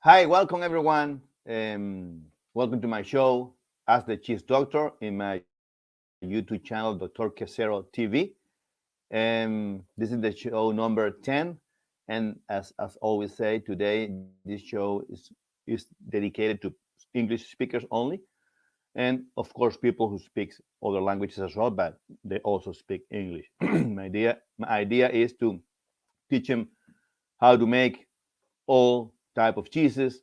Hi, welcome everyone. Welcome to my show, Ask the Cheese Doctor, in my YouTube channel, Dr. Quesero TV. This is the show number 10. And as always say, today this show is dedicated to English speakers only. And of course, people who speak other languages as well, but they also speak English. My idea is to teach them how to make all type of cheeses,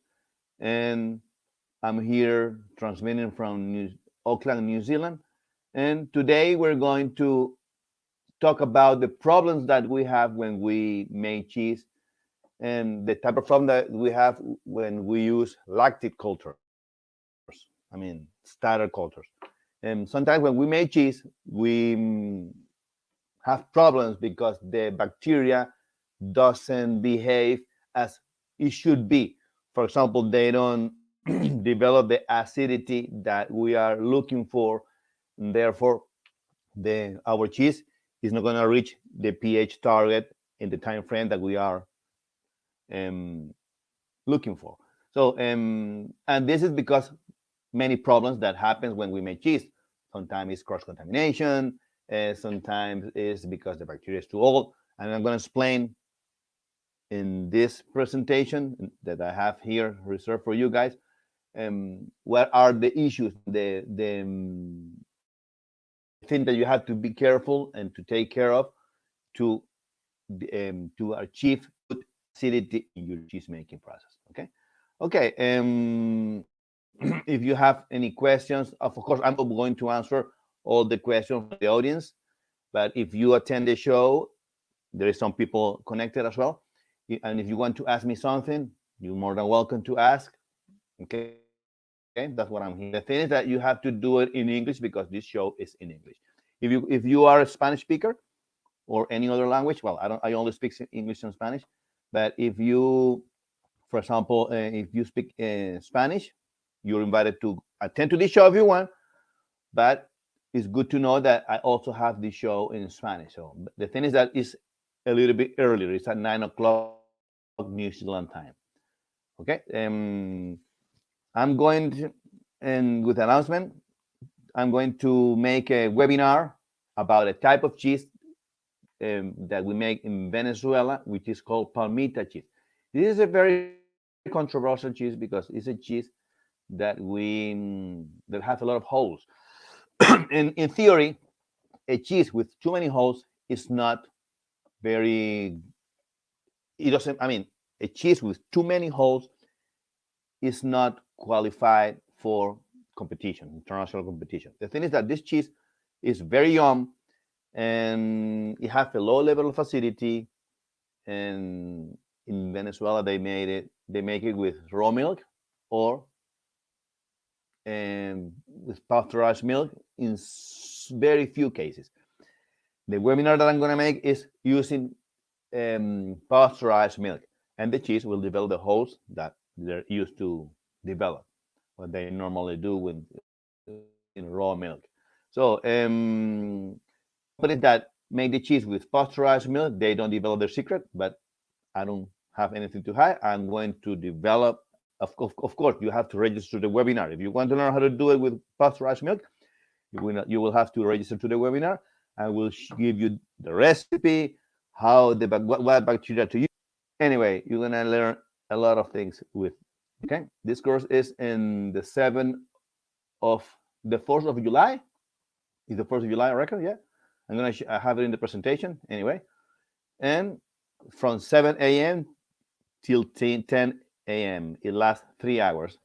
and I'm here transmitting from Auckland, New Zealand. And today we're going to talk about the problems that we have when we make cheese and the type of problem that we have when we use lactic cultures. I mean, starter cultures. And sometimes when we make cheese, we have problems because the bacteria doesn't behave as it should be. For example, they don't develop the acidity that we are looking for, and therefore our cheese is not going to reach the pH target in the time frame that we are um, looking for. So, and this is because many problems that happens when we make cheese. Sometimes it's cross contamination. Sometimes it's because the bacteria is too old. And I'm going to explain in this presentation that I have here reserved for you guys, what are the issues, the thing that you have to be careful and to take care of to achieve good acidity in your cheese making process. Okay, okay. If you have any questions, of course, I'm not going to answer all the questions from the audience, but if you attend the show, there is some people connected as well. And if you want to ask me something, you're more than welcome to ask. Okay, that's what I'm here. The thing is that you have to do it in English because this show is in English. If you are a Spanish speaker or any other language, well, I only speak English and Spanish. But if you, for example, if you speak Spanish, you're invited to attend to this show if you want. But it's good to know that I also have this show in Spanish. So the thing is that it's a little bit earlier. It's at 9 o'clock New Zealand time. Okay. I'm going to, and with announcement, I'm going to make a webinar about a type of cheese that we make in Venezuela, which is called palmita cheese. This is a very controversial cheese because it's a cheese that that has a lot of holes. In theory, a cheese with too many holes is not very. It doesn't. I mean, a cheese with too many holes is not qualified for competition, international competition. The thing is that this cheese is very young and it has a low level of acidity. And in Venezuela, they make it with raw milk or with pasteurized milk in very few cases. The webinar that I'm going to make is using pasteurized milk, and the cheese will develop the holes that they're used to develop, what they normally do in raw milk. So companies that make the cheese with pasteurized milk, they don't develop their secret, but I don't have anything to hide. I'm going to develop. Of course, you have to register the webinar. If you want to learn how to do it with pasteurized milk, you will have to register to the webinar. I will give you the recipe, how what bacteria to use. Anyway, you're gonna learn a lot of things with. Okay, this course is in the 7th of the 4th of July. Is the 4th of July record? Yeah, I'm gonna have it in the presentation anyway, and from 7 a.m. till 10 a.m. It lasts 3 hours.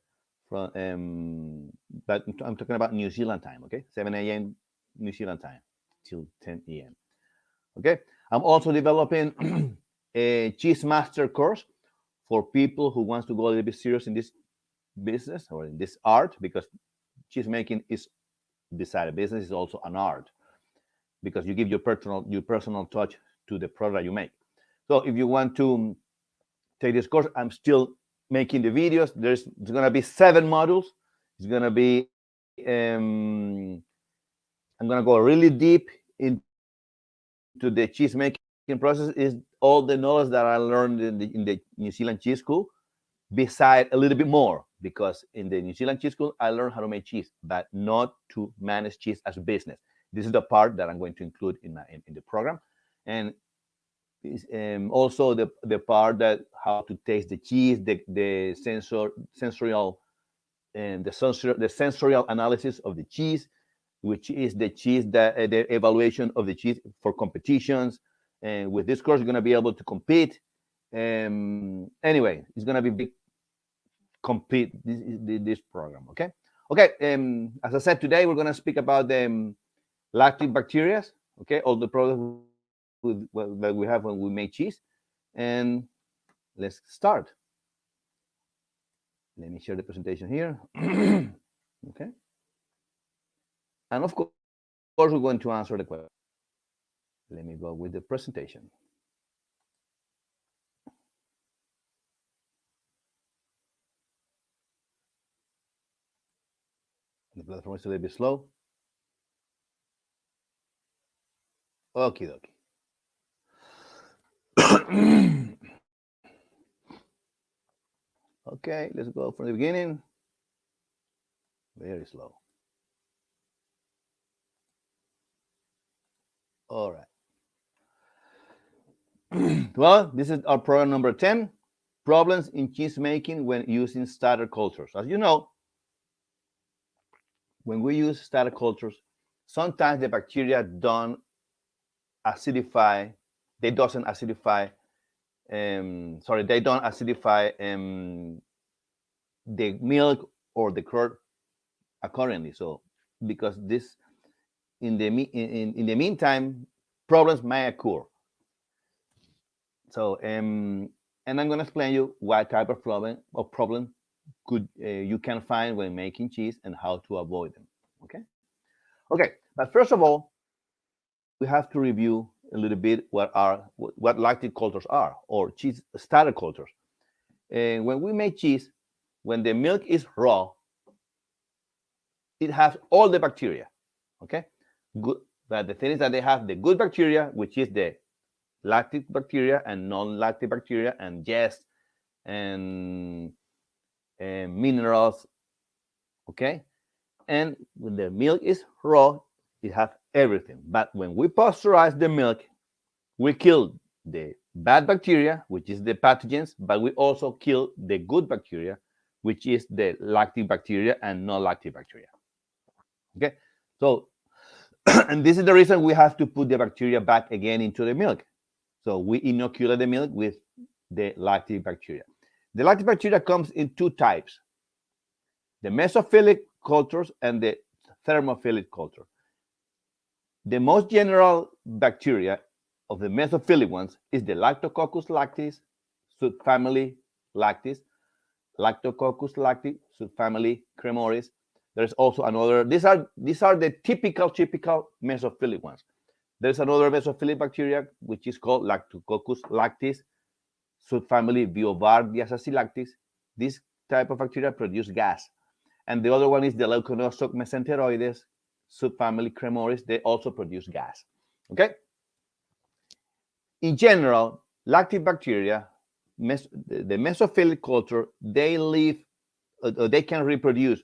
From but I'm talking about New Zealand time. Okay, 7 a.m. New Zealand time till 10 a.m. Okay, I'm also developing a cheese master course for people who wants to go a little bit serious in this business or in this art, because cheese making is beside a business is also an art, because you give your personal touch to the product you make. So if you want to take this course, I'm still making the videos. There's going to be 7 modules. It's going to be I'm going to go really deep into the cheese making process. Is all the knowledge that I learned in the New Zealand Cheese School. beside a little bit more, because in the New Zealand cheese school I learned how to make cheese, but not to manage cheese as a business. This is the part that I'm going to include in the program, and also the part that how to taste the cheese, the sensorial, and the sensorial analysis of the cheese, which is the cheese that the evaluation of the cheese for competitions. And with this course, you're going to be able to compete. Anyway, it's going to be big complete this program. Okay. Okay. As I said, today we're going to speak about the lactic bacteria. Okay, all the products that we have when we make cheese, and let's start. Let me share the presentation here. Okay, and of course we're going to answer the question. Let me go with the presentation. The platform is a little bit slow. Okie dokie. Okay, let's go from the beginning. Very slow. All right. Well, this is our program number 10, problems in cheese making when using starter cultures. As you know, when we use starter cultures, sometimes the bacteria don't acidify, they doesn't acidify, they don't acidify the milk or the curd accordingly. So because this, in the meantime, problems may occur. So and I'm going to explain you what type of problem could you can find when making cheese and how to avoid them. Okay. Okay. But first of all, we have to review a little bit what lactic cultures are, or cheese starter cultures. And when we make cheese, when the milk is raw, it has all the bacteria. Okay. Good. But the thing is that they have the good bacteria, which is the lactic bacteria and non-lactic bacteria and yeast and minerals. Okay. And when the milk is raw, it has everything. But when we pasteurize the milk, we kill the bad bacteria, which is the pathogens, but we also kill the good bacteria, which is the lactic bacteria and non-lactic bacteria. Okay. So, and this is the reason we have to put the bacteria back again into the milk. So we inoculate the milk with the lactic bacteria. The lactic bacteria comes in two types: the mesophilic cultures and the thermophilic culture. The most general bacteria of the mesophilic ones is the Lactococcus lactis, subfamily lactis, Lactococcus lactis, subfamily cremoris. There's also another. These are the typical mesophilic ones. There's another mesophilic bacteria which is called Lactococcus lactis, subfamily Biovardia acilactis. This type of bacteria produce gas. And the other one is the Leuconostoc mesenteroides, subfamily Cremoris. They also produce gas. Okay? In general, lactic bacteria, the mesophilic culture, they can reproduce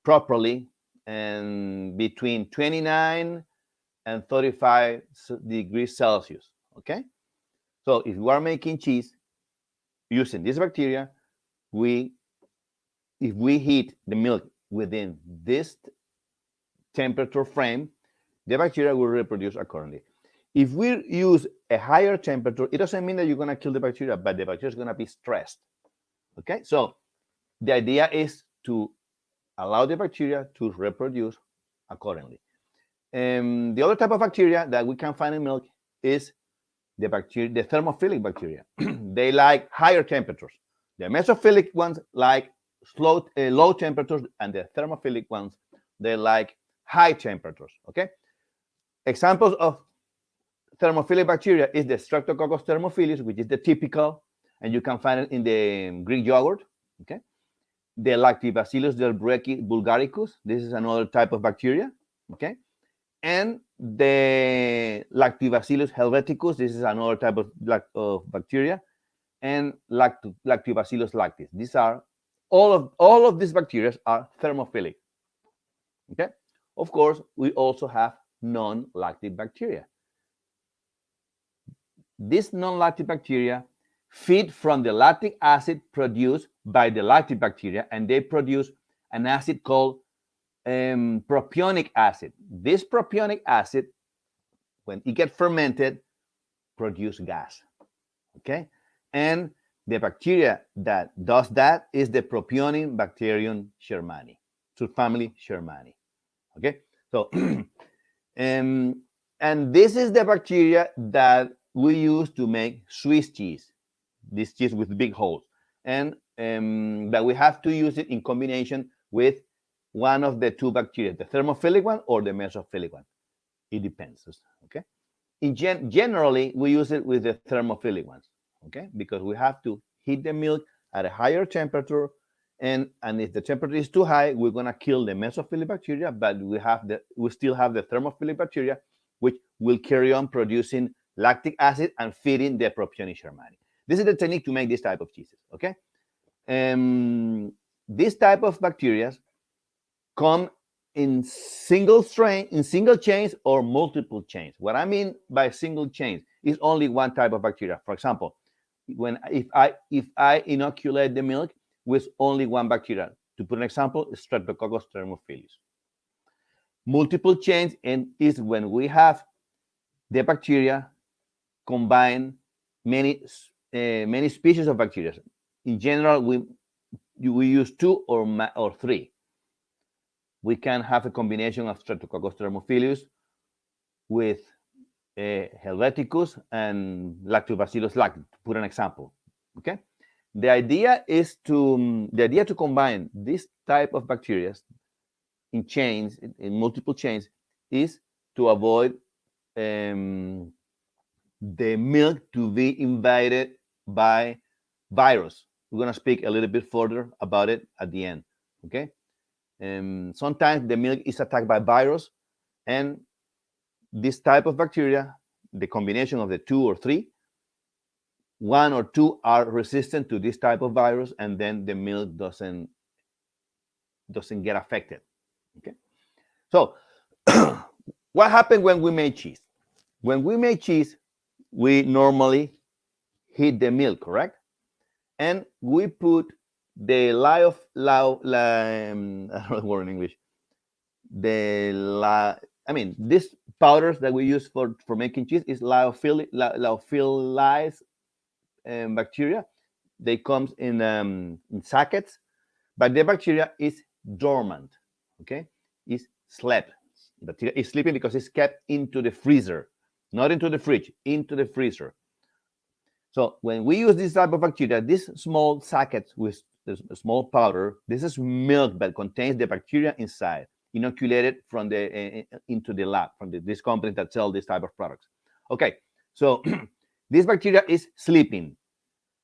properly and between 29 and 35 degrees Celsius. Okay? So if you are making cheese using this bacteria, if we heat the milk within this temperature frame, the bacteria will reproduce accordingly. If we use a higher temperature, it doesn't mean that you're going to kill the bacteria, but the bacteria is going to be stressed. Okay, so the idea is to allow the bacteria to reproduce accordingly. The other type of bacteria that we can find in milk is the thermophilic bacteria. They like higher temperatures. The mesophilic ones like low temperatures, and the thermophilic ones, they like high temperatures. Okay. Examples of thermophilic bacteria is the Streptococcus thermophilus, which is the typical, and you can find it in the Greek yogurt. Okay. The Lactobacillus delbrueckii bulgaricus. This is another type of bacteria. Okay. And the Lactobacillus helveticus. This is another type of bacteria. and Lactobacillus lactis. These are all of these bacteria are thermophilic. Okay. Of course, we also have non-lactic bacteria. These non-lactic bacteria feed from the lactic acid produced by the lactic bacteria, and they produce an acid called propionic acid. This propionic acid, when it gets fermented, produce gas. Okay, and the bacteria that does that is the propionine bacterium Shermani, subfamily Shermani. Okay, so and this is the bacteria that we use to make Swiss cheese, this cheese with big holes, and that we have to use it in combination with one of the two bacteria, the thermophilic one or the mesophilic one. It depends. Okay. Generally, we use it with the thermophilic ones. Okay, because we have to heat the milk at a higher temperature, and if the temperature is too high, we're gonna kill the mesophilic bacteria, but we still have the thermophilic bacteria, which will carry on producing lactic acid and feeding the propionine Shermani. This is the technique to make this type of cheeses. Okay, this type of bacteria come in single chains or multiple chains. What I mean by single chains is only one type of bacteria. For example, if I inoculate the milk with only one bacteria, to put an example, Streptococcus thermophilus. Multiple chains and is when we have the bacteria combine many species of bacteria. In general, we use two or three. We can have a combination of Streptococcus thermophilus with Helveticus and Lactobacillus lactis, to put an example. Okay, the idea to combine this type of bacteria in chains, in multiple chains, is to avoid the milk to be invaded by virus. We're going to speak a little bit further about it at the end. Okay. Sometimes the milk is attacked by virus, and this type of bacteria, the combination of the two or three, one or two are resistant to this type of virus, and then the milk doesn't get affected. Okay, so what happened when we make cheese? When we make cheese, we normally heat the milk, correct? And we put the I don't know the word in English. These powders that we use for making cheese is lyophilized bacteria. They come in sackets, but the bacteria is dormant. Okay, is slept. Bacteria is sleeping because it's kept into the freezer, not into the fridge, into the freezer. So when we use this type of bacteria, these small sackets with this small powder, this is milk that contains the bacteria inside, inoculated from into the lab from these companies that sell this type of products. Okay, so this bacteria is sleeping,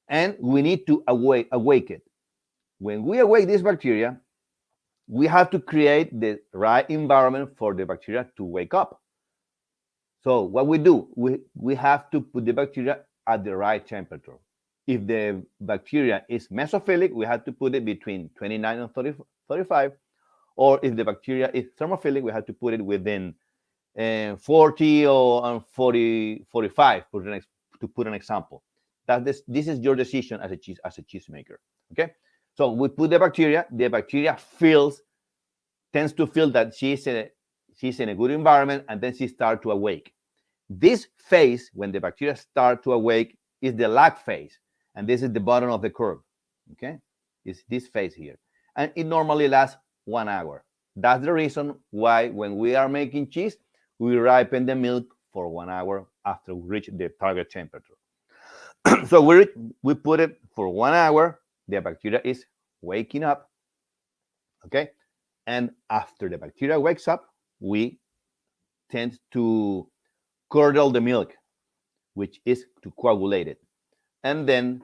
and we need to awake it. When we awake this bacteria, we have to create the right environment for the bacteria to wake up. So what we do, we have to put the bacteria at the right temperature. If the bacteria is mesophilic, we have to put it between 29 and 35. Or if the bacteria is thermophilic, we have to put it within 40 or 45, to put an example. This is your decision as a cheese maker. Okay, so we put the bacteria tends to feel that she's in a good environment, and then she starts to awake. This phase, when the bacteria start to awake, is the lag phase, and this is the bottom of the curve. Okay, it's this phase here, and it normally lasts 1 hour. That's the reason why when we are making cheese, we ripen the milk for 1 hour after we reach the target temperature. So we put it for 1 hour. The bacteria is waking up. Okay, and after the bacteria wakes up, we tend to curdle the milk, which is to coagulate it, and then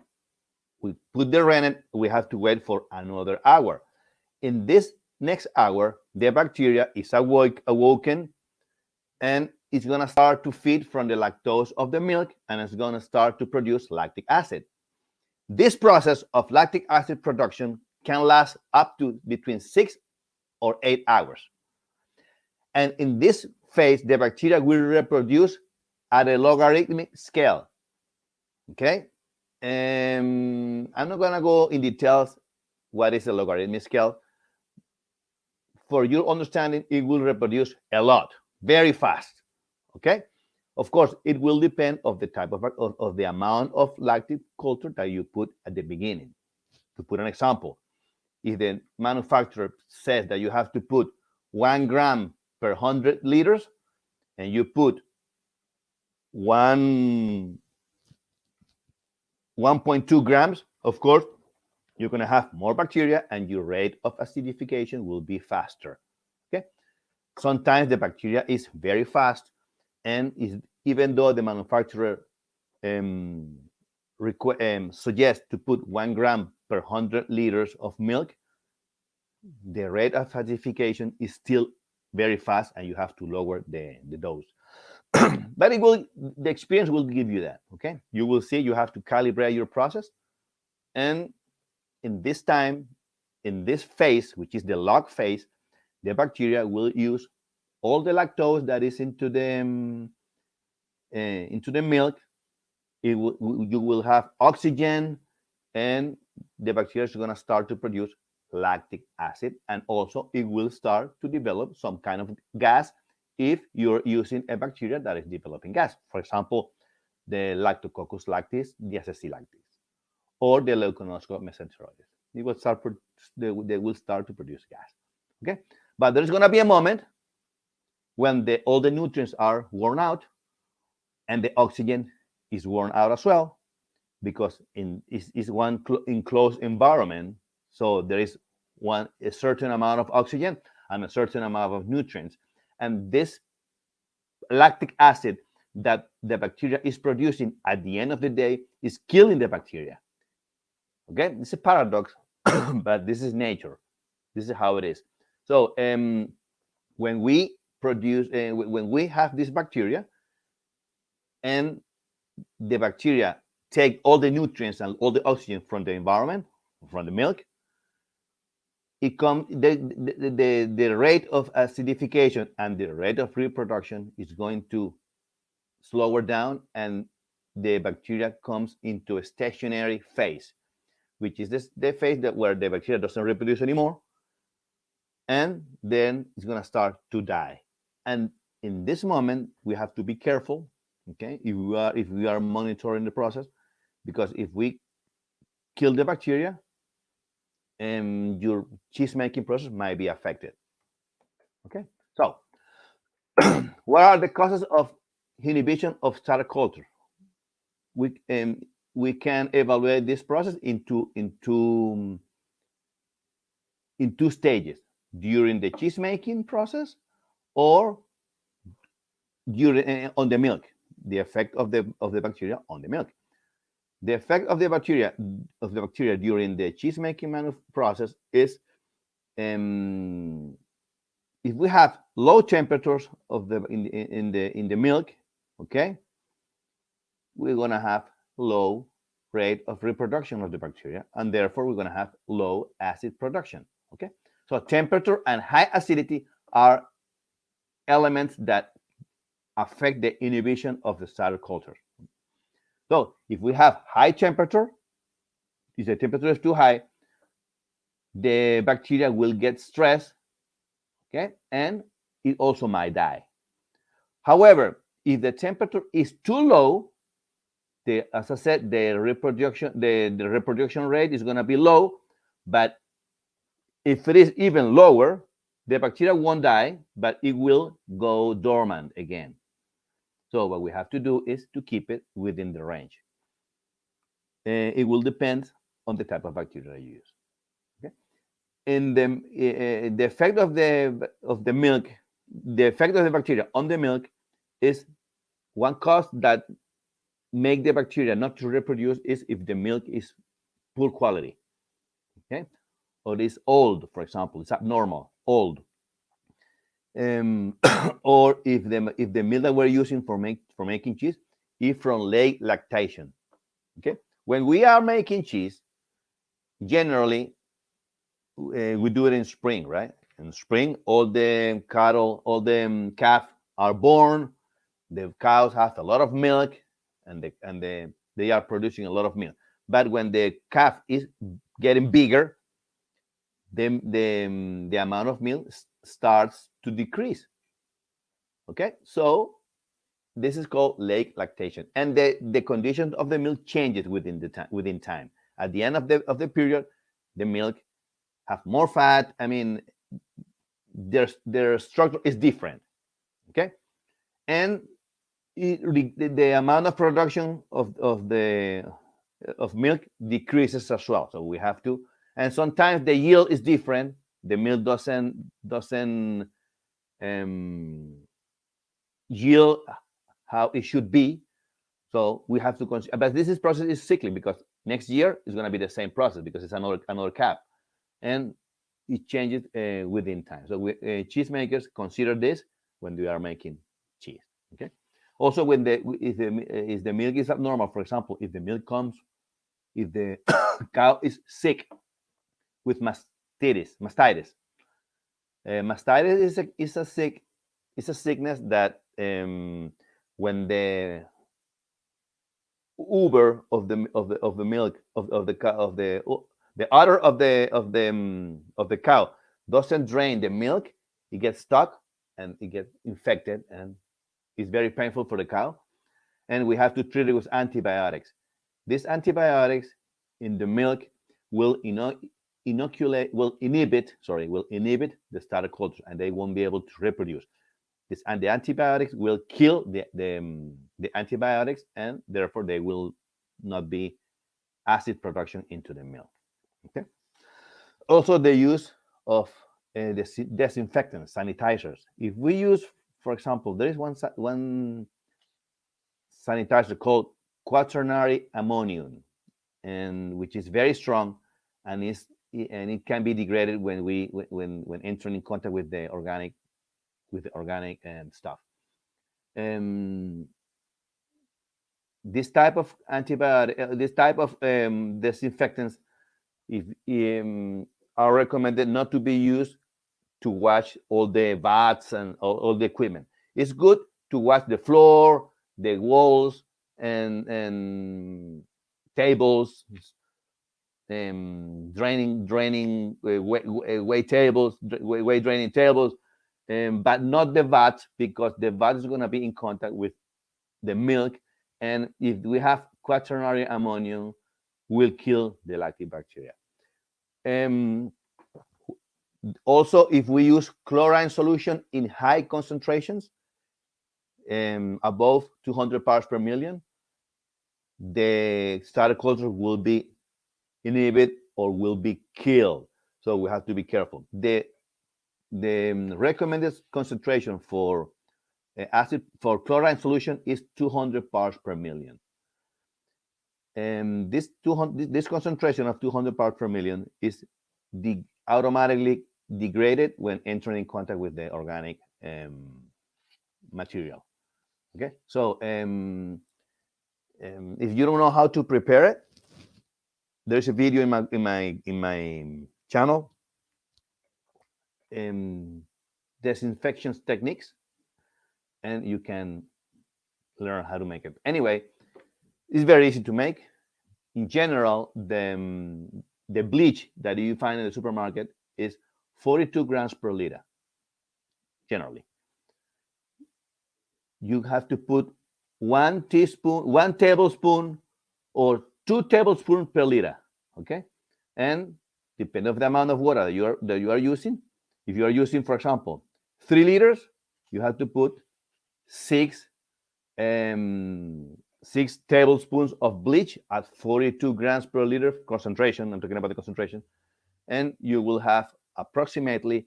we put the rennet. We have to wait for another hour. In this next hour, the bacteria is awoken, and it's going to start to feed from the lactose of the milk, and it's going to start to produce lactic acid. This process of lactic acid production can last up to between 6 or 8 hours. And in this phase, the bacteria will reproduce at a logarithmic scale. Okay? I'm not going to go in details what is a logarithmic scale. For your understanding, it will reproduce a lot, very fast. Okay? Of course, it will depend of the type of the amount of lactic culture that you put at the beginning. To put an example, if the manufacturer says that you have to put 1 gram per 100 liters, and you put one 1.2 grams, of course, you're going to have more bacteria and your rate of acidification will be faster. Okay? Sometimes the bacteria is very fast, and even though the manufacturer um, suggests to put 1 gram per 100 liters of milk, the rate of acidification is still very fast and you have to lower the dose. But the experience will give you that. Okay, you will see you have to calibrate your process, and in this time, in this phase, which is the log phase, the bacteria will use all the lactose that is into the milk. You will have oxygen, and the bacteria is going to start to produce lactic acid, and also it will start to develop some kind of gas if you're using a bacteria that is developing gas. For example, the Lactococcus lactis, the lactis, or the Leuconostoc mesenteroides. They will start to produce gas. Okay, but there's going to be a moment when all the nutrients are worn out and the oxygen is worn out as well, because is one enclosed environment. So there is a certain amount of oxygen and a certain amount of nutrients, and this lactic acid that the bacteria is producing at the end of the day is killing the bacteria. Okay, it's a paradox, but this is nature. This is how it is. So when we when we have this bacteria, and the bacteria take all the nutrients and all the oxygen from the environment, from the milk, it comes the rate of acidification and the rate of reproduction is going to slower down, and the bacteria comes into a stationary phase, which is the phase where the bacteria doesn't reproduce anymore, and then it's going to start to die. And in this moment, we have to be careful, okay, if we are monitoring the process, because if we kill the bacteria, your cheese making process might be affected. Okay, so what are the causes of inhibition of starter culture? We can evaluate this process in two stages: during the cheese making process, or during on the milk. The effect of the bacteria on the milk. The effect of the bacteria during the cheese making process is, if we have low temperatures of in the milk, okay, we're gonna have low rate of reproduction of the bacteria, and therefore we're gonna have low acid production. Okay, so temperature and high acidity are elements that affect the inhibition of the starter culture. So if we have high temperature, if the temperature is too high, the bacteria will get stressed, okay, and it also might die. However, if the temperature is too low, as I said, the reproduction rate is going to be low. But if it is even lower, the bacteria won't die, but it will go dormant again. So what we have to do is to keep it within the range. It will depend on the type of bacteria you use. Okay? In the effect of the milk, the effect of the bacteria on the milk is one cause that make the bacteria not to reproduce is if the milk is poor quality, okay, or it is old, for example, it's abnormal, old, or if the milk that we're using for making cheese is from late lactation. Okay, When we are making cheese, generally we do it in spring, right? In spring, all the cattle, all the calf are born. The cows have a lot of milk, and they are producing a lot of milk. But when the calf is getting bigger, the amount of milk starts to decrease. Okay, so this is called late lactation, and the condition of the milk changes within time. At the end of the period, the milk have more fat. I mean, their structure is different. Okay, and the amount of production of milk decreases as well. So we have to, and sometimes the yield is different. The milk doesn't um, yield how it should be. So we have to consider. But this process is cyclic because next year is going to be the same process because it's another cap, and it changes within time. So cheesemakers consider this when they are making cheese. Okay. Also, when if the milk is abnormal, for example, if the milk comes, if the cow is sick with mastitis. Mastitis is a sickness that when the uber of the milk of the udder of the cow doesn't drain the milk, it gets stuck and it gets infected, and it's very painful for the cow. And we have to treat it with antibiotics. These antibiotics in the milk will inhibit the starter culture, and they won't be able to reproduce. And the antibiotics will kill the antibiotics, and therefore they will not be acid production into the milk. Okay. Also, the use of disinfectants, sanitizers. If we use, for example, there is one sanitizer called quaternary ammonium, and which is very strong, and it can be degraded when entering in contact with the organic stuff. Um, this type of disinfectants, if are recommended not to be used to wash all the vats and all the equipment. It's good to wash the floor, the walls, and tables, draining way tables, way draining tables, but not the vat, because the vat is going to be in contact with the milk, and if we have quaternary ammonium, will kill the lactic bacteria. Also, if we use chlorine solution in high concentrations, above 200 parts per million, the starter culture will be inhibited or will be killed. So we have to be careful. The recommended concentration for chlorine solution is 200 parts per million. And this concentration of 200 parts per million is automatically degraded when entering in contact with the organic material. Okay, so if you don't know how to prepare it, there's a video in my channel, disinfection techniques, and you can learn how to make it. Anyway, it's very easy to make. In general, the bleach that you find in the supermarket is 42 grams per liter. Generally, you have to put 1 tablespoon, or 2 tablespoons per liter. Okay, and depending on the amount of water that you are using, if you are using, for example, 3 liters, you have to put 6 tablespoons of bleach at 42 grams per liter concentration. I'm talking about the concentration, and you will have approximately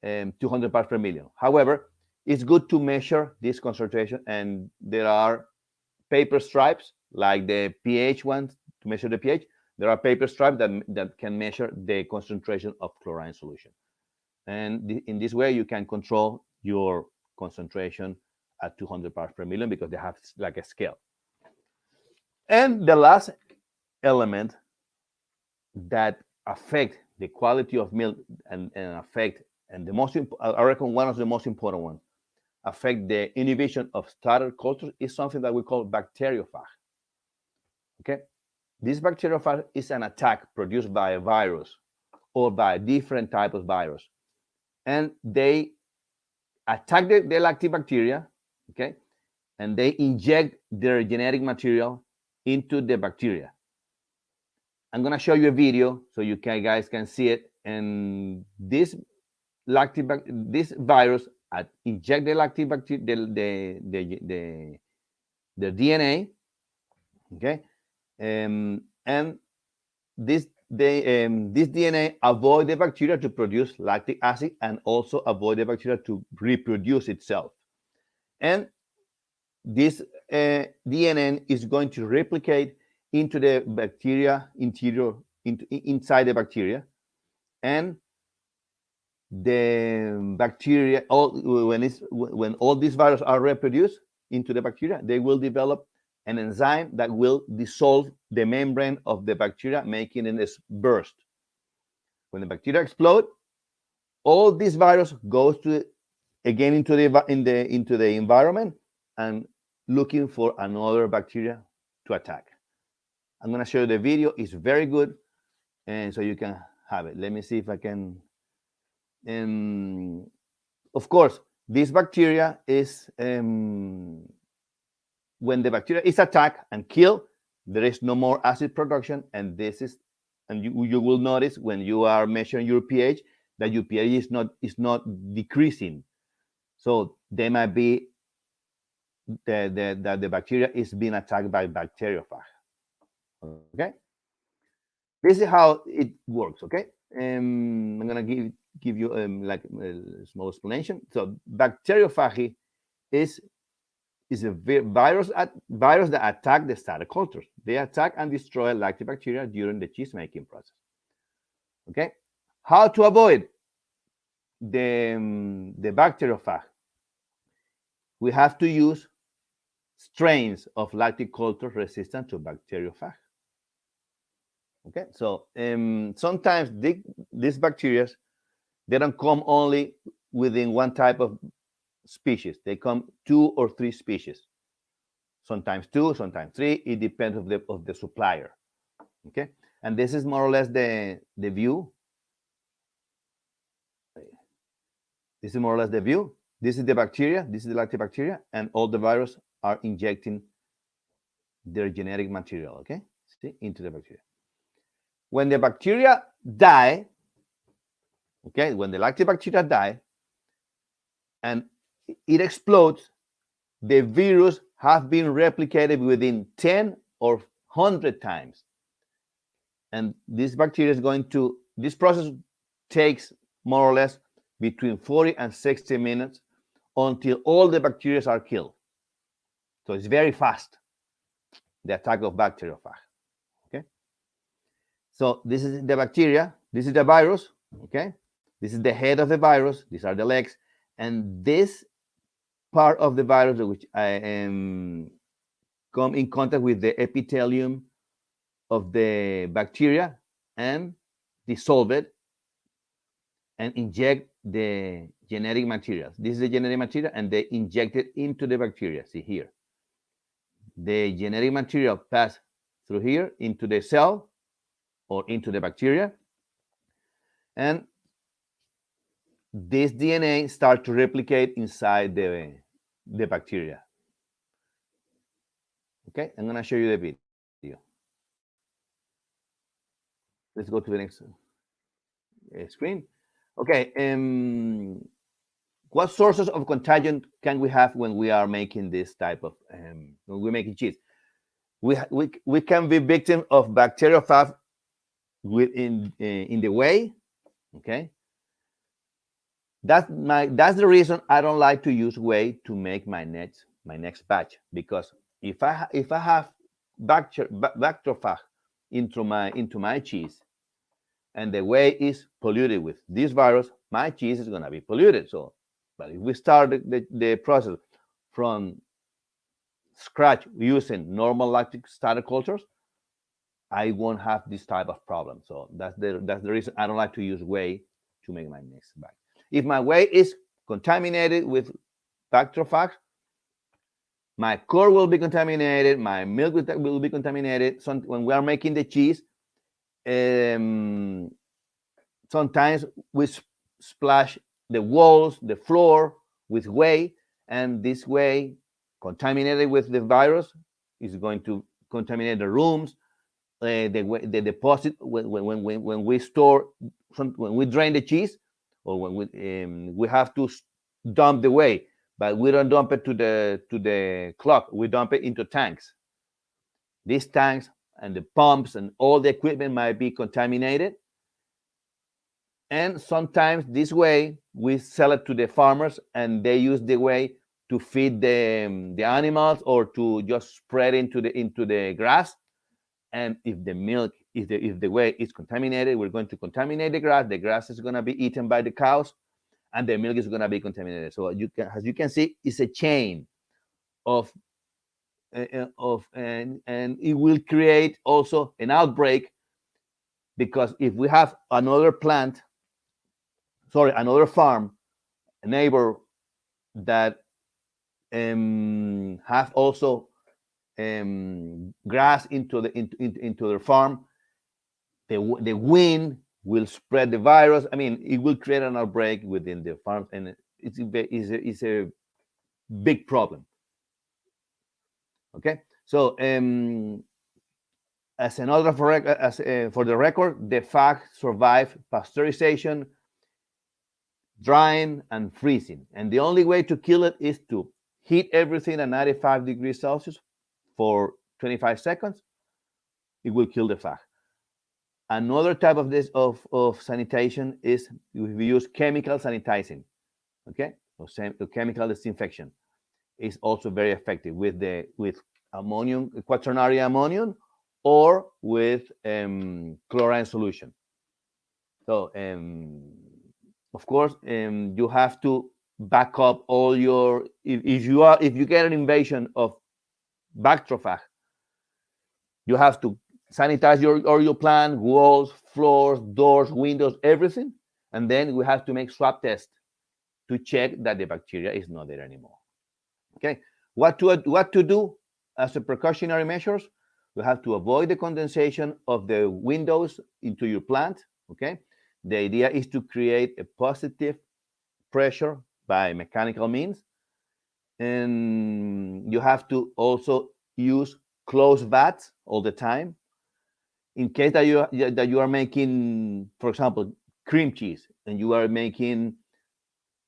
200 parts per million. However, it's good to measure this concentration, and there are paper stripes like the pH ones to measure the pH. There are paper stripes that can measure the concentration of chlorine solution, and in this way you can control your concentration at 200 parts per million because they have like a scale. And the last element that affect the quality of milk and affect, and the most I reckon one of the most important ones, affect the inhibition of starter cultures is something that we call bacteriophage. Okay, this bacteriophage is an attack produced by a virus or by different type of virus, and they attack the lactobacteria, okay, and they inject their genetic material into the bacteria. I'm gonna show you a video so you guys can see it. And this virus inject the lactobacteria, the DNA, okay, and this DNA avoid the bacteria to produce lactic acid and also avoid the bacteria to reproduce itself. And this DNA is going to replicate into the bacteria interior, inside the bacteria, and the bacteria, when all these viruses are reproduced into the bacteria, they will develop an enzyme that will dissolve the membrane of the bacteria, making it burst. When the bacteria explode, all this virus goes to again into the environment and looking for another bacteria to attack. I'm going to show you the video. It's very good, and so you can have it. Let me see if I can. Of course, this bacteria is when the bacteria is attacked and killed, there is no more acid production, and you will notice when you are measuring your pH that your pH is not decreasing. So they might be that the bacteria is being attacked by bacteriophage. Okay, this is how it works. Okay, I'm gonna give you like a small explanation. So bacteriophagy is a virus that attack the starter cultures. They attack and destroy lactobacteria during the cheese making process. Okay, how to avoid the bacteriophage? We have to use strains of lactic culture resistant to bacteriophage. Okay, so sometimes these bacteria, they don't come only within one type of species. They come 2 or 3 species. Sometimes 2, sometimes 3. It depends of the supplier. Okay, and this is more or less the view. This is more or less the view. This is the bacteria. This is the lactobacteria, and all the virus are injecting their genetic material. Okay, see, into the bacteria. When the bacteria die, okay, when the lactobacteria die and it explodes, the virus have been replicated within 10 or 100 times. And this bacteria is this process takes more or less between 40 and 60 minutes until all the bacteria are killed. So it's very fast, the attack of bacteriophage. Okay. So this is the bacteria, this is the virus, okay? This is the head of the virus, these are the legs, and this part of the virus which come in contact with the epithelium of the bacteria and dissolve it and inject the genetic materials. This is the genetic material, and they inject it into the bacteria. See here. The genetic material pass through here into the cell or into the bacteria, and this DNA start to replicate inside the bacteria. Okay, I'm gonna show you the video. Let's go to the next screen. Okay, what sources of contagion can we have when we are making this type of when we're making cheese? We can be victim of bacteriophage in the whey. Okay, that's the reason I don't like to use whey to make my next batch, because if I have bacteriophage into my cheese, and the whey is polluted with this virus, my cheese is gonna be polluted. So, but if we start the process from scratch using normal lactic starter cultures, I won't have this type of problem. So that's the reason I don't like to use whey to make my next bag. If my whey is contaminated with bacteriophage, my core will be contaminated, my milk will be contaminated. So when we are making the cheese, um, sometimes we splash the walls, the floor with whey, and this whey, contaminated with the virus, is going to contaminate the rooms, the deposit when we store when we drain the cheese, or when we have to dump the whey, but we don't dump it to the clock. We dump it into tanks. These tanks and the pumps and all the equipment might be contaminated, and sometimes this way we sell it to the farmers, and they use the whey to feed the animals, or to just spread into the grass. And if the milk, if the whey is contaminated, we're going to contaminate the grass. The grass is going to be eaten by the cows, and the milk is going to be contaminated. So as you can see, it's a chain of and it will create also an outbreak, because if we have another farm, a neighbor that have also grass into their farm, the wind will spread the virus. I mean, it will create an outbreak within the farms, and it's a big problem. Okay, so for the record, the fag survive pasteurization, drying, and freezing, and the only way to kill it is to heat everything at 95 degrees Celsius for 25 seconds. It will kill the fag. Another type of this of sanitation is we use chemical sanitizing. Okay, so chemical disinfection is also very effective with ammonium, quaternary ammonium, or with chlorine solution. So of course, you have to back up all your, if you get an invasion of bacteriophage, you have to sanitize your plant, walls, floors, doors, windows, everything, and then we have to make swab tests to check that the bacteria is not there anymore. Okay, what to do as a precautionary measures? You have to avoid the condensation of the windows into your plant. Okay, the idea is to create a positive pressure by mechanical means, and you have to also use closed vats all the time, in case that you are making, for example, cream cheese, and you are making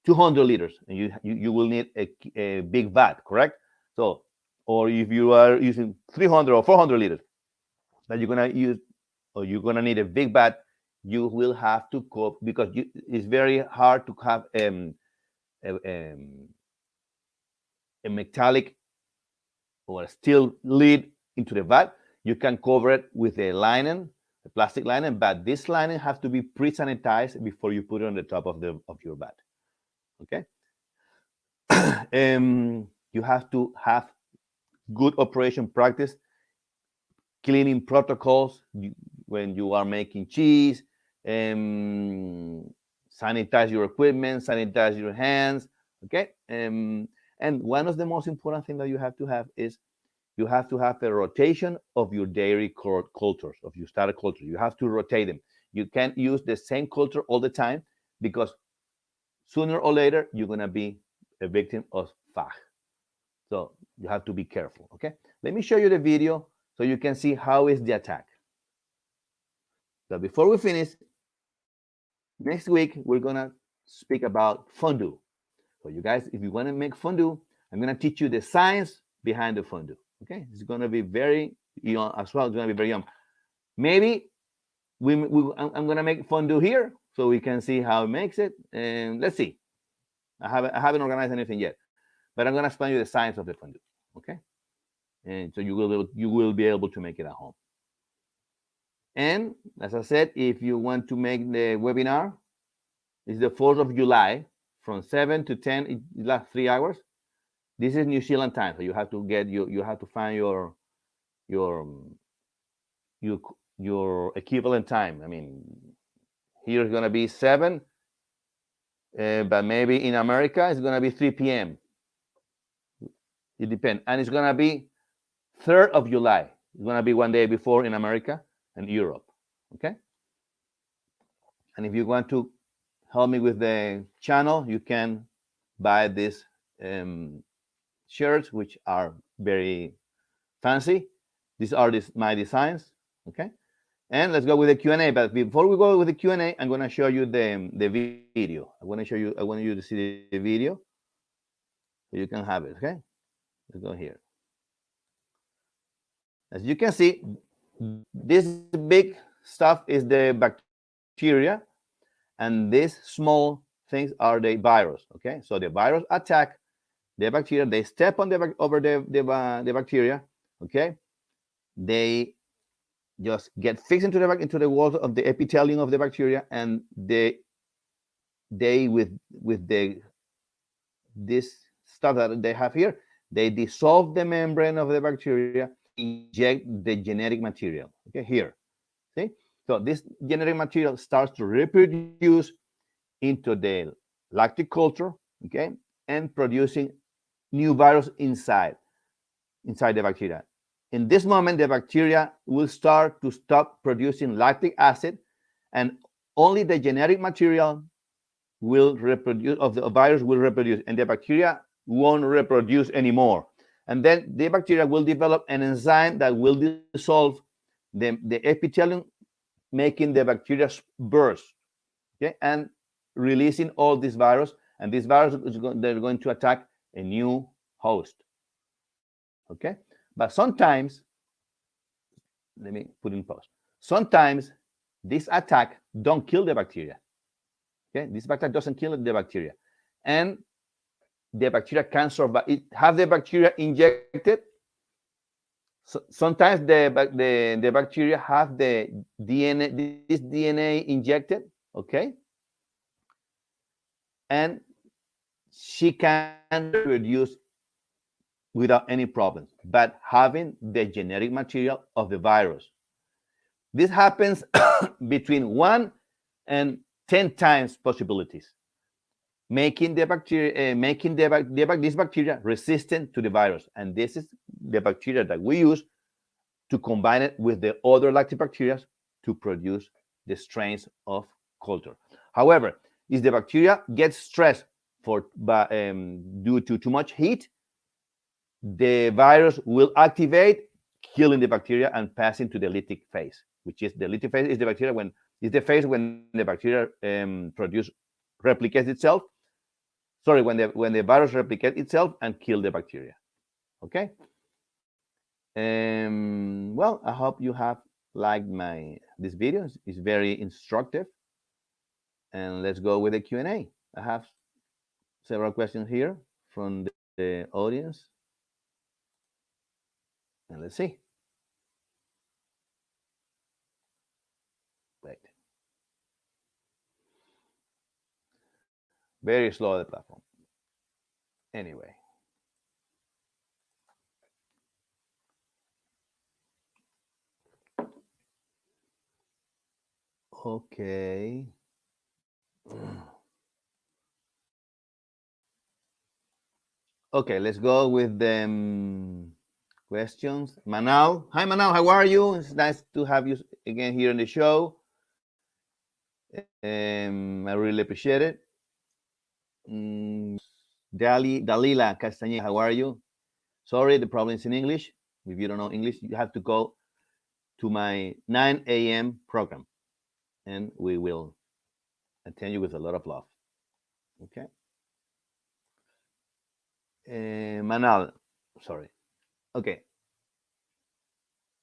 200 liters, and you will need a big vat, correct? So, or if you are using 300 or 400 liters that you're gonna use, or you're gonna need a big vat, you will have to cope, because it's very hard to have a, a metallic or a steel lid into the vat. You can cover it with a linen, a plastic linen, but this linen has to be pre-sanitized before you put it on the top of your vat. Okay. You have to have good operation practice, cleaning protocols when you are making cheese. Sanitize your equipment, sanitize your hands. Okay. And one of the most important things that you have to have is you have to have a rotation of your dairy cultures, of your starter culture. You have to rotate them. You can't use the same culture all the time, because sooner or later you're gonna be a victim of fag. So you have to be careful. Okay, let me show you the video so you can see how is the attack. So before we finish, next week we're gonna speak about fondue. So you guys, if you want to make fondue, I'm gonna teach you the science behind the fondue. Okay, it's gonna be very young as well. It's gonna be very young. Maybe I'm gonna make fondue here so we can see how it makes it, and let's see. I haven't organized anything yet, but I'm gonna explain you the science of the fondue. Okay, and so you will be able to make it at home. And as I said, if you want to make the webinar, it's the 4th of July from 7 to 10. It lasts 3 hours. This is New Zealand time, so you have to find your your equivalent time. I mean, here is going to be 7, but maybe in America it's going to be 3 p.m. It depends, and it's going to be 3rd of July. It's going to be one day before in America and Europe. Okay, and if you want to help me with the channel, you can buy these um, shirts, which are very fancy. These are my designs. Okay, and let's go with the Q&A. But before we go with the Q&A, I'm going to show you the video. I want you to see the video so you can have it. Okay, let's go here. As you can see, this big stuff is the bacteria, and these small things are the virus. Okay, so the virus attack the bacteria. They step on over the bacteria. Okay, they just get fixed into the walls of the epithelium of the bacteria, and they with this stuff that they have here, they dissolve the membrane of the bacteria and inject the genetic material. Okay, here, see. So this genetic material starts to reproduce into the lactic culture, okay, and producing new virus inside the bacteria. In this moment, the bacteria will start to stop producing lactic acid, and only the genetic material will reproduce of the virus will reproduce, and the bacteria won't reproduce anymore. And then the bacteria will develop an enzyme that will dissolve the epithelium, making the bacteria burst, okay, and releasing all this virus. And this virus they're going to attack a new host. Okay, but sometimes, let me put in pause. Sometimes this attack don't kill the bacteria. Okay, this bacteria doesn't kill the bacteria, and the bacteria can survive. It have the bacteria injected. So sometimes the bacteria have the DNA, this DNA injected. Okay, and she can reproduce without any problems, but having the genetic material of the virus. This happens between 1 and 10 times possibilities, making the bacteria, this bacteria resistant to the virus. And this is the bacteria that we use to combine it with the other lactobacteria to produce the strains of culture. However, if the bacteria gets stressed due to too much heat, the virus will activate, killing the bacteria and passing to the lytic phase, which is the lytic phase is the bacteria when is the phase when the bacteria replicates itself. Sorry, when the virus replicates itself and kill the bacteria. Okay. Well, I hope you have liked this video. It's very instructive. And let's go with the Q&A. I have several questions here from the audience. And let's see. Wait. Very slow the platform. Anyway. Okay. Okay, let's go with the questions. Manal. Hi, Manal. How are you? It's nice to have you again here on the show. I really appreciate it. Dalila Castañeda, how are you? Sorry, the problem is in English. If you don't know English, you have to go to my 9 a.m. program, and we will attend you with a lot of love. Okay. Manal, sorry. Okay.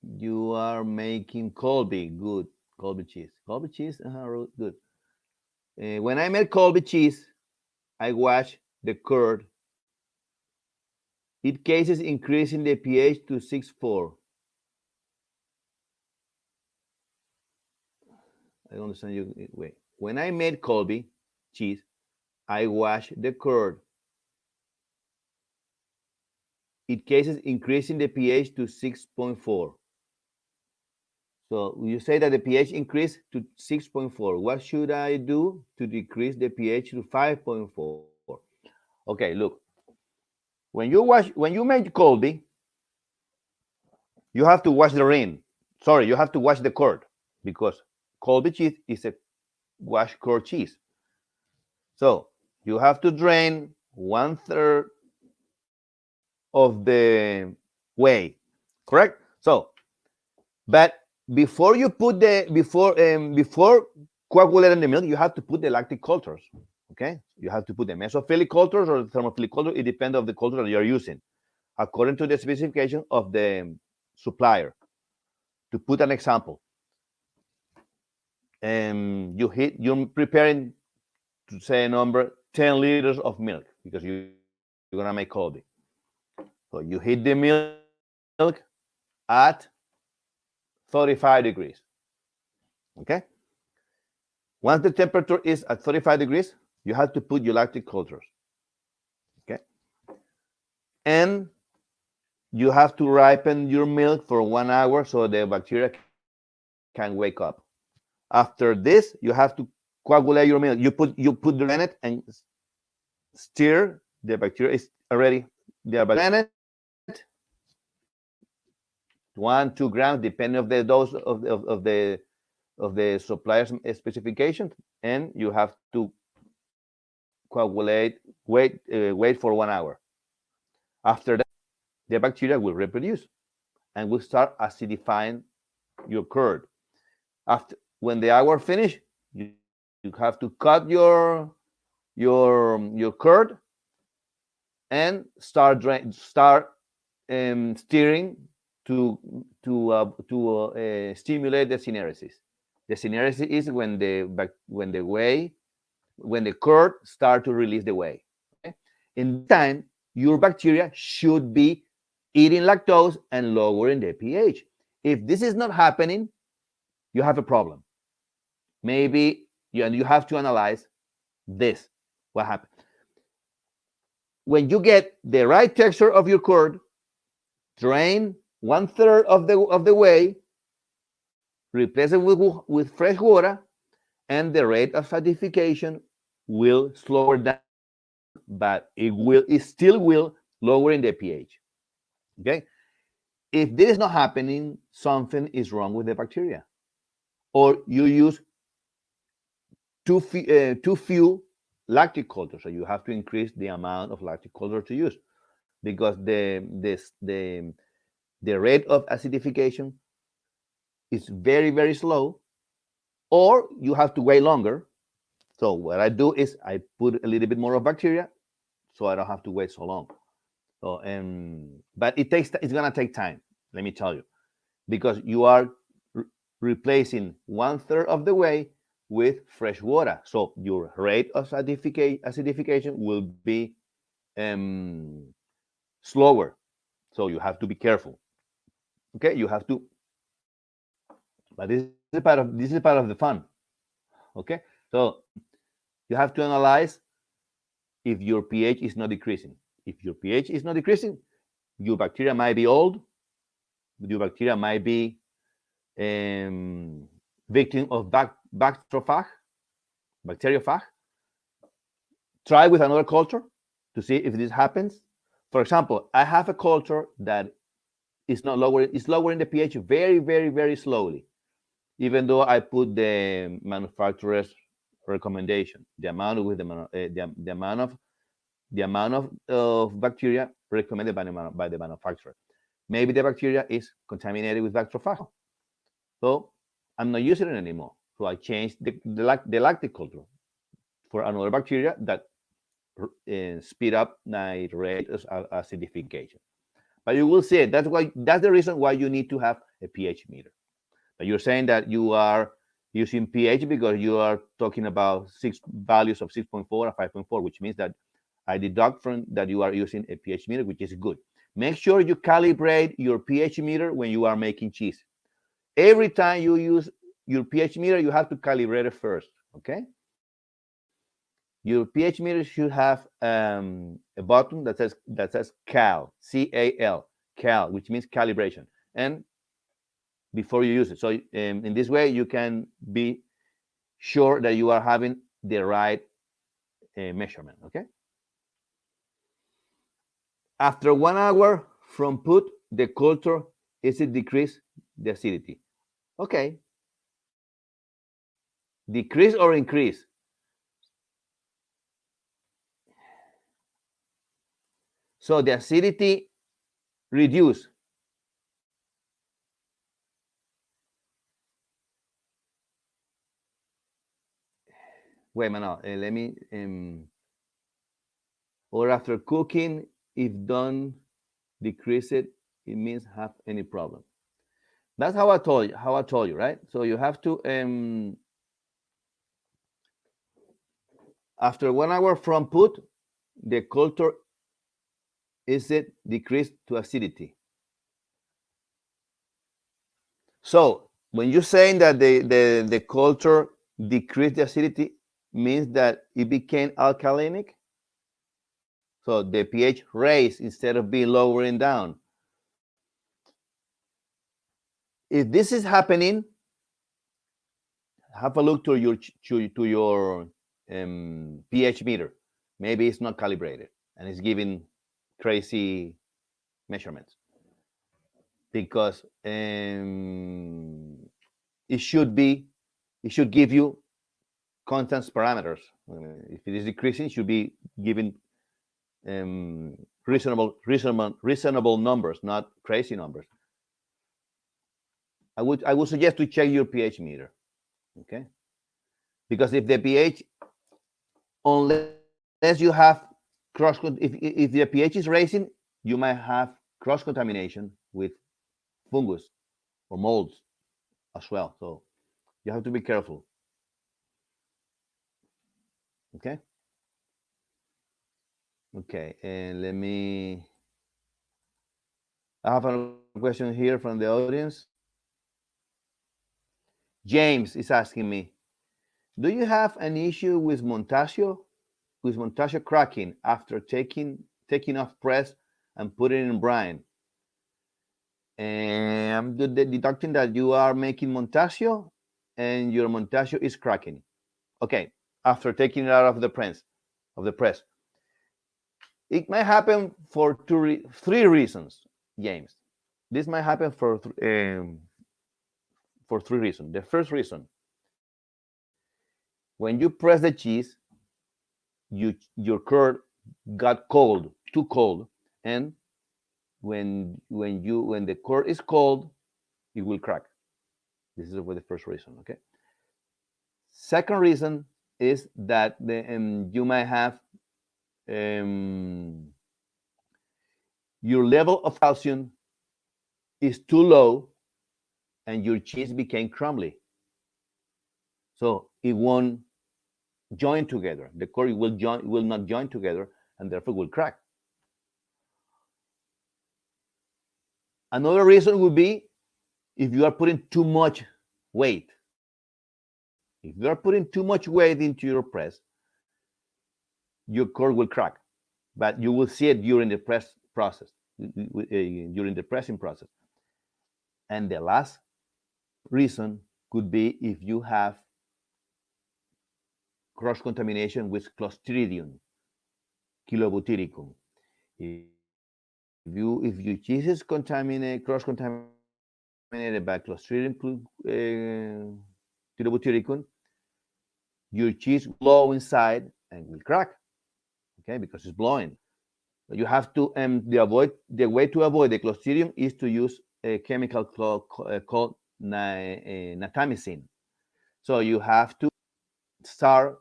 You are making Colby. Good. Colby cheese. Colby cheese? Good. When I made Colby cheese, I wash the curd. It cases increasing the pH to 6.4. I don't understand you. Wait. When I made Colby cheese, I wash the curd. It cases increasing the pH to 6.4. So you say that the pH increased to 6.4. What should I do to decrease the pH to 5.4? Okay, look. When you make Colby, you have to wash the ring. Sorry, you have to wash the curd because Colby cheese is a wash curd cheese. So you have to drain 1/3 of the whey, correct? So, but before you put the before coagulating the milk, you have to put the lactic cultures. Okay, you have to put the mesophilic cultures or the thermophilic culture. It depends of the culture that you are using, according to the specification of the supplier. To put an example, you're preparing to say a number 10 liters of milk because you're gonna make coffee. So you heat the milk at 35 degrees. Okay. Once the temperature is at 35 degrees, you have to put your lactic cultures. Okay. And you have to ripen your milk for 1 hour so the bacteria can wake up. After this, you have to coagulate your milk. You put the milk in it and stir. The bacteria is already there, but in it 1-2 grams, depending of the dose of the supplier's specifications, and you have to coagulate. Wait for 1 hour. After that, the bacteria will reproduce and will start acidifying your curd. After when the hour finish, you have to cut your curd and start stirring to stimulate the syneresis. The syneresis is when the curd start to release the whey. Okay? In this time, your bacteria should be eating lactose and lowering the pH. If this is not happening, you have a problem. Maybe you have to analyze this. What happened? When you get the right texture of your curd, drain 1/3 of the whey, replace it with fresh water, and the rate of acidification will slower down, but it still will lowering the pH. Okay. If this is not happening, something is wrong with the bacteria, or you use too few lactic cultures. So you have to increase the amount of lactic culture to use because the rate of acidification is very slow, or you have to wait longer. So what I do is I put a little bit more of bacteria, so I don't have to wait so long. So but it's gonna take time. Let me tell you, because you are replacing 1/3 of the whey with fresh water. So your rate of acidification will be slower. So you have to be careful. Okay, you have to, but this is part of the fun. Okay, so you have to analyze if your pH is not decreasing. If your pH is not decreasing, your bacteria might be old. Your bacteria might be victim of bacteriophage. Try with another culture to see if this happens. For example, I have a culture that is not lowering, is lowering the pH very slowly, even though I put the manufacturer's recommendation, the amount with the amount of bacteria recommended by the manufacturer. Maybe the bacteria is contaminated with bacteriophage, so I'm not using it anymore. So I changed the lactic culture for another bacteria that speed up my rate of acidification. But you will see it. That's the reason why you need to have a pH meter. But you're saying that you are using pH because you are talking about values of 6.4 or 5.4, which means that I deduct from that you are using a pH meter, which is good. Make sure you calibrate your pH meter when you are making cheese. Every time you use your pH meter, you have to calibrate it first. Okay. Your pH meter should have a button that says cal, CAL, cal, which means calibration, and before you use it. So in this way, you can be sure that you are having the right measurement. Okay. After 1 hour from put, the culture is it decrease the acidity. Okay. Decrease or increase? So the acidity reduce. Wait a minute. Let me. Or after cooking, if don't decrease it, it means have any problem. That's how I told you. How I told you, right? So you have to after 1 hour from put, the culture is it decreased to acidity. So when you're saying that the culture decreased the acidity, means that it became alkalinic. So the pH raised instead of being lowering down. If this is happening, have a look to your pH meter. Maybe it's not calibrated and it's giving crazy measurements because it should be it should give you constant parameters. If it is decreasing, it should be giving reasonable numbers, not crazy numbers. I would suggest to check your pH meter, okay? Because if the pH, unless you have if the pH is raising, you might have cross contamination with fungus or molds as well. So you have to be careful, okay? Okay, and let me. I have a question here from the audience. James is asking me, do you have an issue with montasio cracking after taking off press and putting in brine? And I'm deducting that you are making montasio and your montasio is cracking. Okay, after taking it out of the press. It might happen for three reasons, James. This might happen for three reasons. The first reason, when you press the cheese, your curd got cold, too cold, and when the curd is cold, it will crack. This is the first reason. Okay. Second reason is that you might have um, your level of calcium is too low, and your cheese became crumbly, so it won't join together. The curd will not join together, and therefore will crack. Another reason would be if you are putting too much weight. If you are putting too much weight into your press, your core will crack, but you will see it during the press process, during the pressing process. And the last reason could be if you have cross contamination with Clostridium kilobutyricum. If your cheese is cross contaminated by Clostridium kilobutyricum, your cheese will blow inside and will crack. Okay, because it's blowing. You have to the way to avoid the Clostridium is to use a chemical called natamycin. So you have to start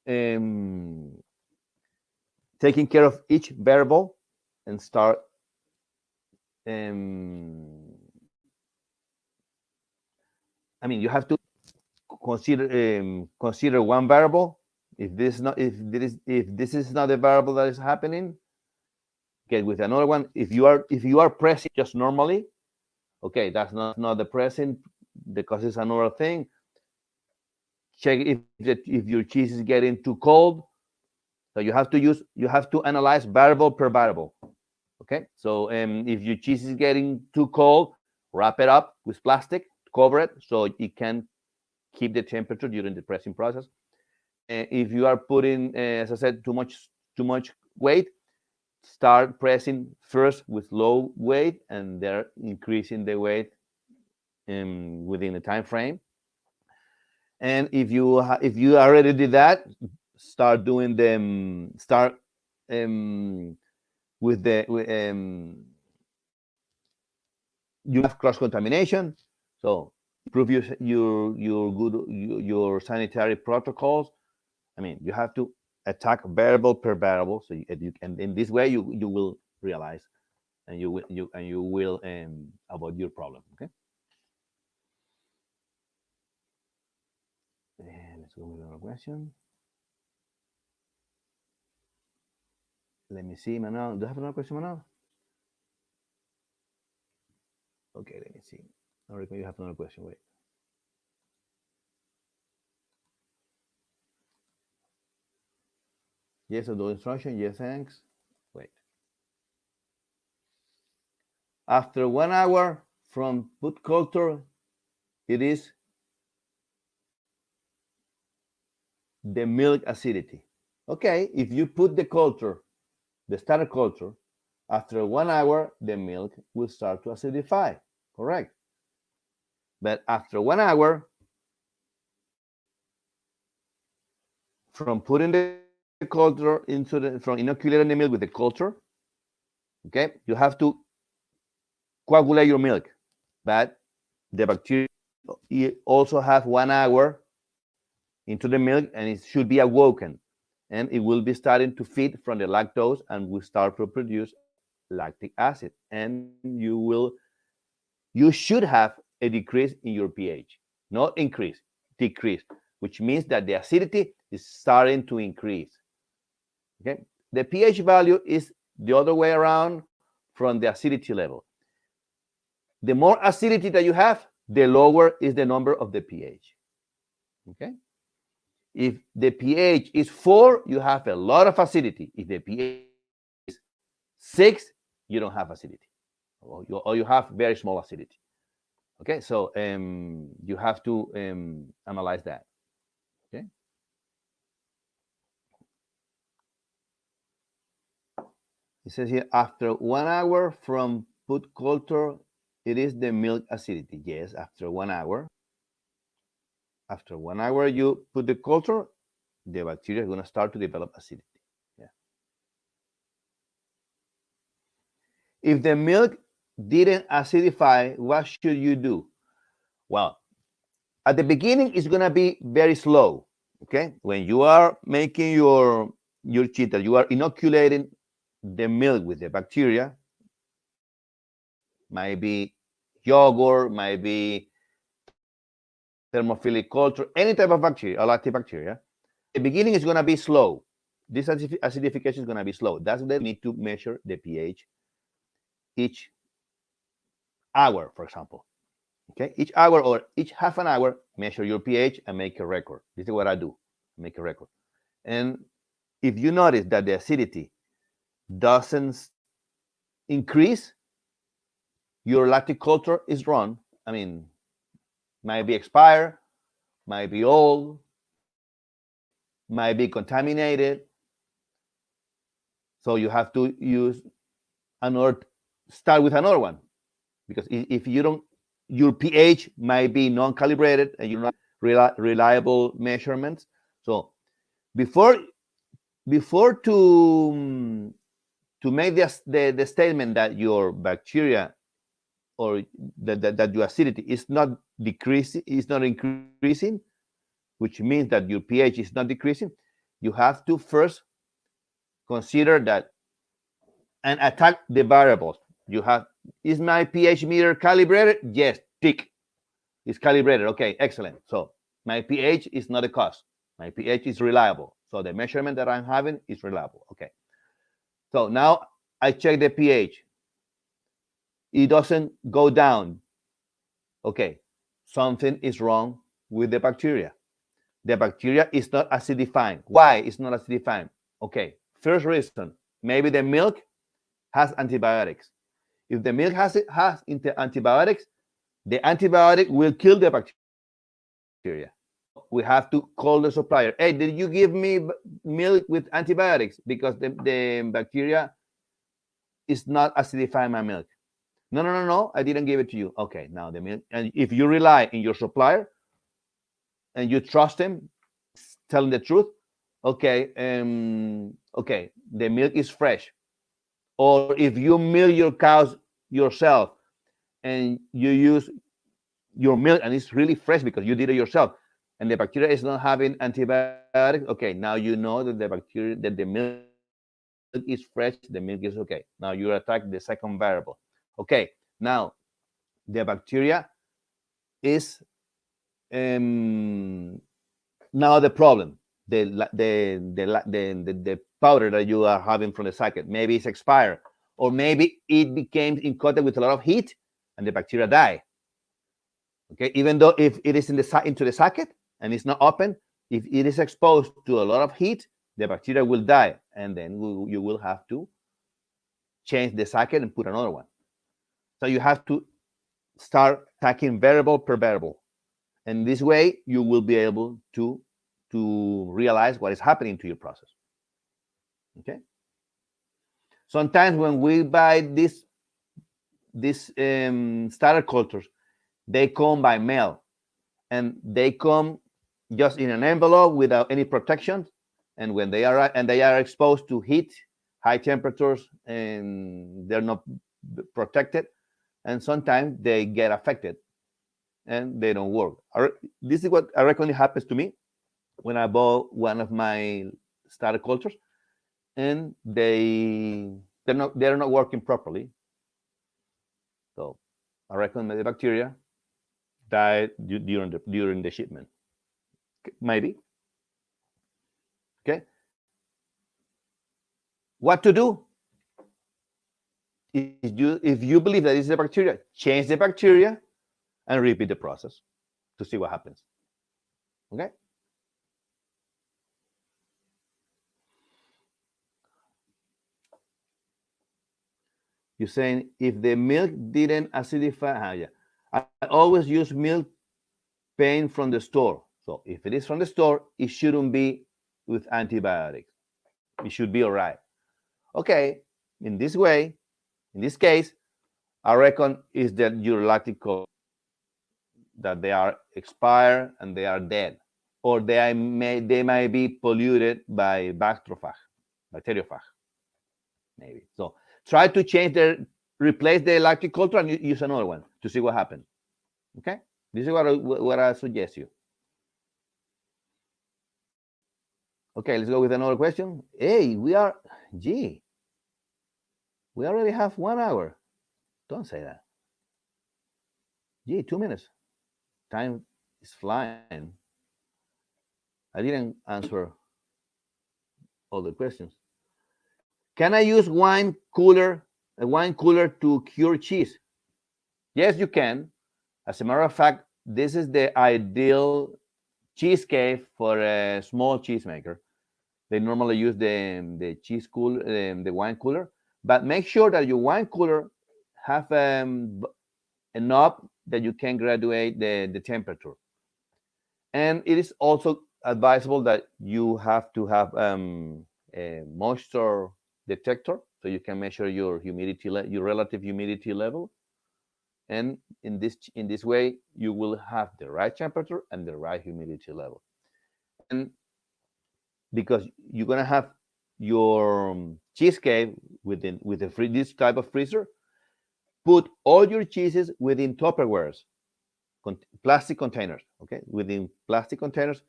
um, taking care of each variable and start um, I mean, you have to consider one variable. If this is not the variable that is happening, get with another one. If you are pressing just normally, okay, that's not the pressing because it's another thing. Check if your cheese is getting too cold. So you have to analyze variable per variable. Okay, so if your cheese is getting too cold, wrap it up with plastic covered so it can keep the temperature during the pressing process. If you are putting, as I said, too much weight, start pressing first with low weight and they're increasing the weight within the time frame. And if you already did that, start doing them. Start with the you have cross contamination, so improve your sanitary protocols. I mean, you have to attack variable per variable, so and in this way you will realize and you will avoid your problem. Okay. And let's go with another question. Let me see, Manuel. Do you have another question, Manuel? Okay, let me see. I reckon you have another question. Wait. Yes, I do instruction. Yes, thanks. Wait. After 1 hour from put culture, it is the milk acidity. Okay, if you put the culture, the starter culture, after 1 hour, the milk will start to acidify. Correct. But after 1 hour, from putting the culture from inoculating the milk with the culture, okay, you have to coagulate your milk. But the bacteria also have 1 hour into the milk and it should be awoken. And it will be starting to feed from the lactose and will start to produce lactic acid. And you should have a decrease in your pH, not increase, decrease, which means that the acidity is starting to increase. Okay, the pH value is the other way around from the acidity level. The more acidity that you have, the lower is the number of the pH. Okay, if the pH is 4, you have a lot of acidity. If the pH is 6, you don't have acidity, or you have very small acidity. Okay, so you have to analyze that. Okay. It says here, after 1 hour from put culture, it is the milk acidity. Yes, after 1 hour. After 1 hour, you put the culture, the bacteria is going to start to develop acidity. Yeah. If the milk didn't acidify, what should you do? Well, at the beginning, it's going to be very slow. Okay, when you are making your cheetah, you are inoculating the milk with the bacteria. Might be yogurt, might be thermophilic culture, any type of bacteria, a lactic bacteria. The beginning is going to be slow. This acidification is going to be slow. That's why we need to measure the pH each hour, for example. Okay, each hour or each half an hour, measure your pH and make a record. This is what I do, make a record. And if you notice that the acidity doesn't increase, your lactic culture is wrong. I mean, might be expired, might be old, might be contaminated. So you have to use another, start with another one. Because if you don't, your pH might be non-calibrated and you don't have reliable measurements. So before to make the statement that your bacteria or that your acidity is not decreasing, is not increasing, which means that your pH is not decreasing, you have to first consider that and attack the variables. You have, is my pH meter calibrated? Yes, tick. It's calibrated. Okay, excellent. So my pH is not a cause. My pH is reliable. So the measurement that I'm having is reliable. Okay. So now I check the pH. It doesn't go down. Okay, something is wrong with the bacteria. The bacteria is not acidifying. Why it's not acidifying? Okay, first reason, maybe the milk has antibiotics. If the milk has antibiotics, The antibiotic will kill the bacteria. So we have to call the supplier. Hey, did you give me milk with antibiotics? Because the bacteria is not acidifying my milk. No, no, no, no. I didn't give it to you. Okay, now the milk. And if you rely in your supplier and you trust him, telling the truth, okay, okay, the milk is fresh. Or if you milk your cows yourself and you use your milk and it's really fresh because you did it yourself, and the bacteria is not having antibiotics, okay, now you know that the bacteria that the milk is fresh, the milk is okay. Now you attack the second variable. Okay, now the bacteria is now the problem. The powder that you are having from the socket maybe it's expired, or maybe it became in contact with a lot of heat and the bacteria die. Okay, even though if it is into the socket and it's not open, if it is exposed to a lot of heat, the bacteria will die, and then you will have to change the socket and put another one. So you have to start attacking variable per variable, and this way you will be able to realize what is happening to your process. Okay. Sometimes when we buy these starter cultures, they come by mail, and they come just in an envelope without any protection. And when they are exposed to heat, high temperatures, and they're not protected, and sometimes they get affected and they don't work. This is what I reckon it happens to me when I bought one of my starter cultures, and they're not working properly. So I reckon the bacteria died during the shipment. Maybe. Okay. What to do? If you believe that it's a bacteria, change the bacteria and repeat the process to see what happens. Okay. You're saying if the milk didn't acidify, yeah. I always use milk pain from the store. So if it is from the store, it shouldn't be with antibiotics. It should be all right. Okay. In this way, in this case, I reckon is that your lactic culture, that they are expired and they are dead, or they might be polluted by bacteriophage, maybe. So try to replace the lactic culture and use another one to see what happens. Okay, this is what I suggest you. Okay, let's go with another question. Hey, gee, we already have 1 hour. Don't say that. Gee, 2 minutes. Time is flying. I didn't answer all the questions. Can I use a wine cooler to cure cheese? Yes, you can. As a matter of fact, this is the ideal cheese cave for a small cheesemaker. They normally use the cheese cooler, the wine cooler, but make sure that your wine cooler have a knob that you can graduate the temperature. And it is also advisable that you have to have a moisture detector so you can measure your your relative humidity level. And in this way, you will have the right temperature and the right humidity level. And because you're gonna have your cheesecake this type of freezer, put all your cheeses within Tupperwares, plastic containers. Okay, within plastic containers.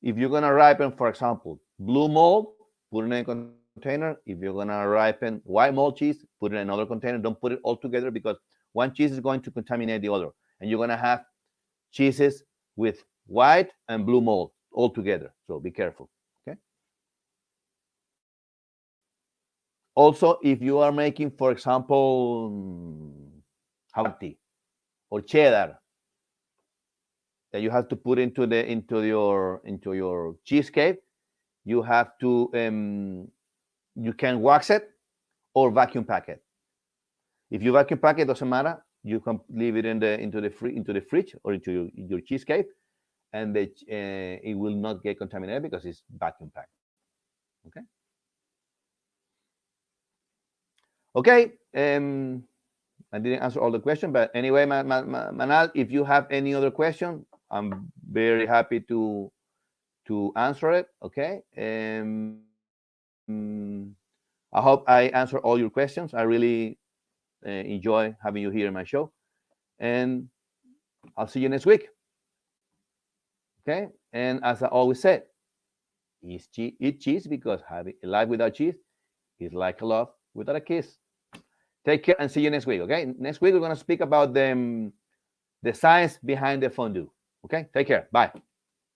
If you're gonna ripen, for example, blue mold, put it in a container. If you're gonna ripen white mold cheese, put it in another container. Don't put it all together because one cheese is going to contaminate the other, and you're gonna have cheeses with white and blue mold all together. So be careful. Okay. Also, if you are making, for example, Havarti or cheddar that you have to put into your cheesecake, you have to you can wax it or vacuum pack it. If you vacuum pack it, doesn't matter. You can leave it in the into the fridge or into your cheesecake, and it will not get contaminated because it's vacuum packed. Okay. Okay. I didn't answer all the questions, but anyway, Manal, if you have any other question, I'm very happy to answer it. Okay. I hope I answer all your questions. I really enjoy having you here in my show, and I'll see you next week. Okay. And as I always said, eat cheese because having a life without cheese is like a love without a kiss. Take care and see you next week. Okay. Next week we're gonna speak about the science behind the fondue. Okay. Take care. Bye.